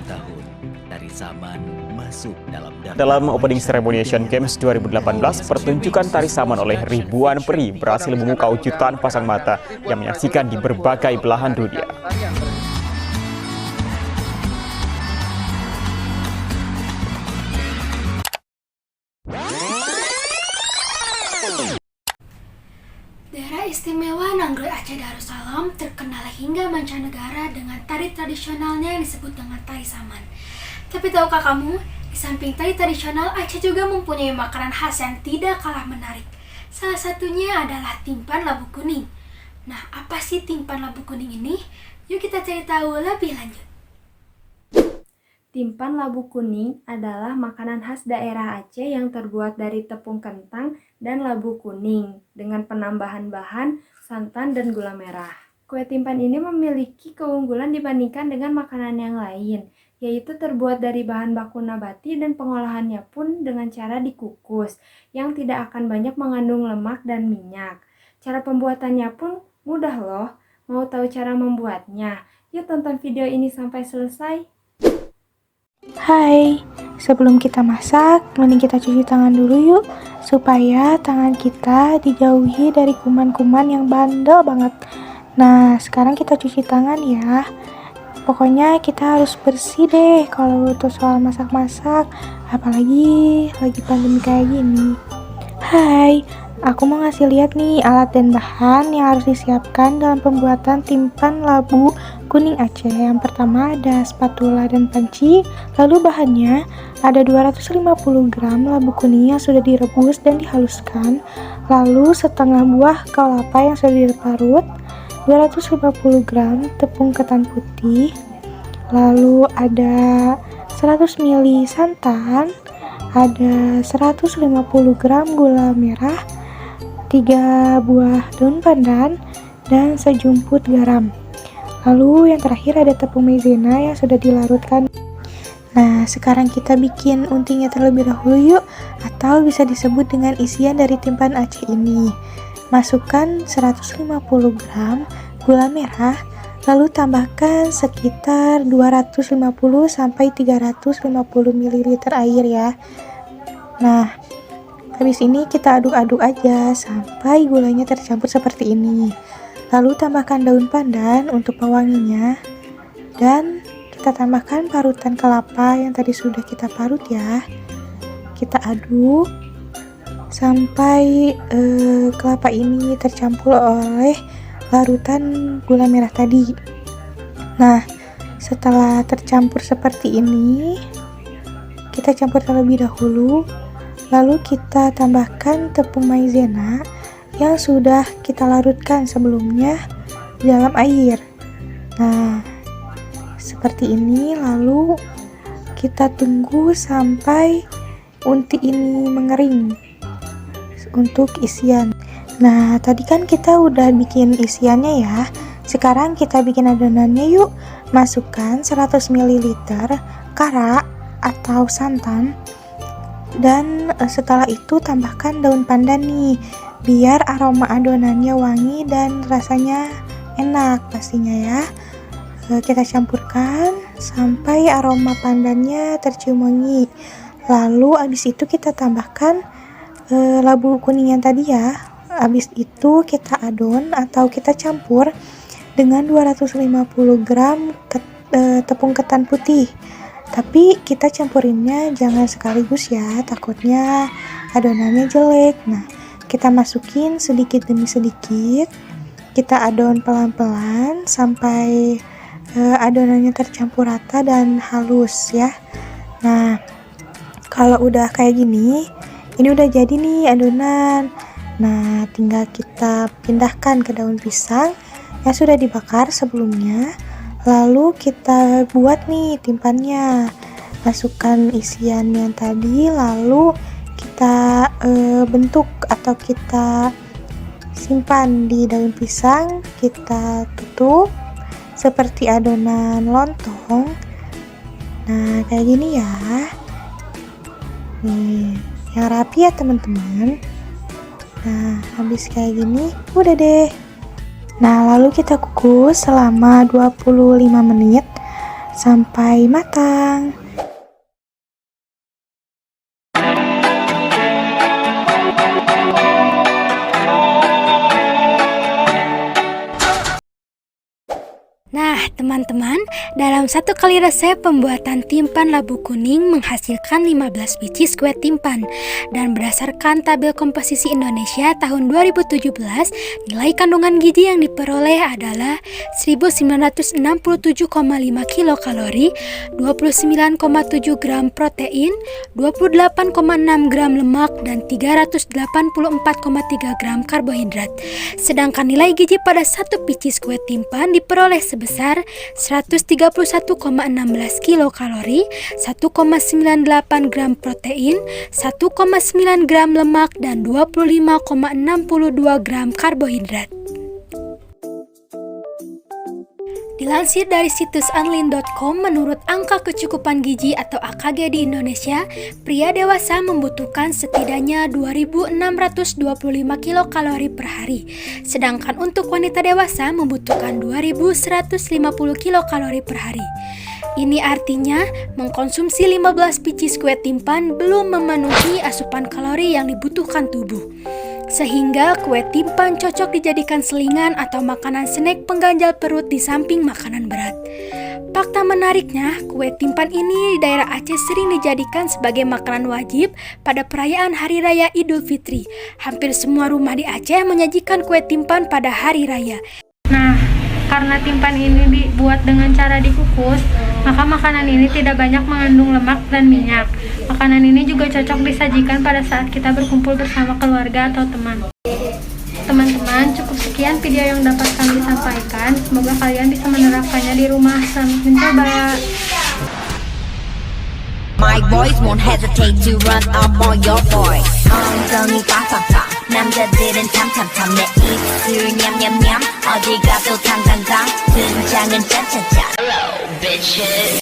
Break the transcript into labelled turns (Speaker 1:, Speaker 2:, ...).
Speaker 1: Tahun dari Saman masuk dalam daftar.
Speaker 2: Dalam opening ceremony Asian Games 2018, pertunjukan tari Saman oleh ribuan peri berhasil memukau jutaan pasang mata yang menyaksikan di berbagai belahan dunia.
Speaker 3: Daerah Istimewa Nagreg Aceh Darussalam terkenal hingga mancanegara dengan tari tradisionalnya yang disebut dengan tari Saman. Tapi tahukah kamu, di samping tari tradisional, Aceh juga mempunyai makanan khas yang tidak kalah menarik. Salah satunya adalah timpan labu kuning. Nah, apa sih timpan labu kuning ini? Yuk kita cari tahu lebih lanjut.
Speaker 4: Timpan labu kuning adalah makanan khas daerah Aceh yang terbuat dari tepung kentang dan labu kuning dengan penambahan bahan santan dan gula merah. Kue timpan ini memiliki keunggulan dibandingkan dengan makanan yang lain, yaitu terbuat dari bahan baku nabati dan pengolahannya pun dengan cara dikukus, yang tidak akan banyak mengandung lemak dan minyak. Cara pembuatannya pun mudah loh. Mau tahu cara membuatnya? Yuk tonton video ini sampai selesai.
Speaker 5: Hai, sebelum kita masak, mending kita cuci tangan dulu yuk, supaya tangan kita dijauhi dari kuman-kuman yang bandel banget. Nah, sekarang kita cuci tangan ya. Pokoknya kita harus bersih deh kalau untuk soal masak-masak, apalagi lagi pandemi kayak gini. Hai, aku mau ngasih lihat nih alat dan bahan yang harus disiapkan dalam pembuatan timpan labu kuning Aceh. Yang pertama ada spatula dan panci. Lalu bahannya ada 250 gram labu kuning yang sudah direbus dan dihaluskan. Lalu setengah buah kelapa yang sudah diparut. 250 gram tepung ketan putih. Lalu ada 100 ml santan. Ada 150 gram gula merah. 3 buah daun pandan dan sejumput garam. Lalu yang terakhir ada tepung maizena yang sudah dilarutkan. Nah, sekarang kita bikin untinya terlebih dahulu yuk, atau bisa disebut dengan isian dari timpan Aceh ini. Masukkan 150 gram gula merah, lalu tambahkan sekitar 250 sampai 350 ml air ya. Nah, habis ini kita aduk-aduk aja sampai gulanya tercampur seperti ini. Lalu tambahkan daun pandan untuk pewanginya, dan kita tambahkan parutan kelapa yang tadi sudah kita parut ya. Kita aduk sampai kelapa ini tercampur oleh larutan gula merah tadi. Nah, setelah tercampur seperti ini, kita campur terlebih dahulu. Lalu kita tambahkan tepung maizena yang sudah kita larutkan sebelumnya di dalam air. Nah, seperti ini. Lalu kita tunggu sampai unti ini mengering untuk isian. Nah, tadi kan kita udah bikin isiannya ya. Sekarang kita bikin adonannya yuk. Masukkan 100 ml kara atau santan. Dan setelah itu tambahkan daun pandan nih, biar aroma adonannya wangi dan rasanya enak pastinya ya. Kita campurkan sampai aroma pandannya tercium wangi. Lalu abis itu kita tambahkan labu kuning yang tadi ya. Abis itu kita adon atau kita campur dengan 250 gram tepung ketan putih. Tapi kita campurinnya jangan sekaligus ya, takutnya adonannya jelek. Nah, kita masukin sedikit demi sedikit. Kita adon pelan-pelan sampai adonannya tercampur rata dan halus ya. Nah, kalau udah kayak gini, ini udah jadi nih adonan. Nah, tinggal kita pindahkan ke daun pisang yang sudah dibakar sebelumnya. Lalu kita buat nih timpannya. Masukkan isian yang tadi, lalu kita bentuk atau kita simpan di daun pisang. Kita tutup seperti adonan lontong. Nah, kayak gini ya. Nih, yang rapi ya teman-teman. Nah, habis kayak gini, udah deh. Nah, lalu kita kukus selama 25 menit sampai matang.
Speaker 3: Nah, teman-teman, dalam satu kali resep pembuatan timpan labu kuning menghasilkan 15 biji kue timpan. Dan berdasarkan tabel komposisi Indonesia tahun 2017, nilai kandungan gizi yang diperoleh adalah 1967,5 kilokalori, 29,7 gram protein, 28,6 gram lemak, dan 384,3 gram karbohidrat. Sedangkan nilai gizi pada satu biji kue timpan diperoleh sebesar 131,16 kilokalori, 1,98 gram protein, 1,9 gram lemak, dan 25,62 gram karbohidrat. Dilansir dari situs unlin.com, menurut angka kecukupan gizi atau AKG di Indonesia, pria dewasa membutuhkan setidaknya 2.625 kilokalori per hari, sedangkan untuk wanita dewasa membutuhkan 2.150 kilokalori per hari. Ini artinya mengkonsumsi 15 biji kue timpan belum memenuhi asupan kalori yang dibutuhkan tubuh. Sehingga kue timpan cocok dijadikan selingan atau makanan snack pengganjal perut di samping makanan berat. Fakta menariknya, kue timpan ini di daerah Aceh sering dijadikan sebagai makanan wajib pada perayaan Hari Raya Idul Fitri. Hampir semua rumah di Aceh menyajikan kue timpan pada hari raya.
Speaker 6: Nah, karena timpan ini dibuat dengan cara dikukus, maka makanan ini tidak banyak mengandung lemak dan minyak. Makanan ini juga cocok disajikan pada saat kita berkumpul bersama keluarga atau teman. Teman-teman, cukup sekian video yang dapat kami sampaikan. Semoga kalian bisa menerapkannya di rumah. Selamat mencoba.
Speaker 7: My boys won't hesitate to run up on your boy. 엉덩이 팡팡팡 남자들은 탐탐탐 내 입술 냠냠냠 어디 가도 당당당 등장은 짠짠짠 Hello bitches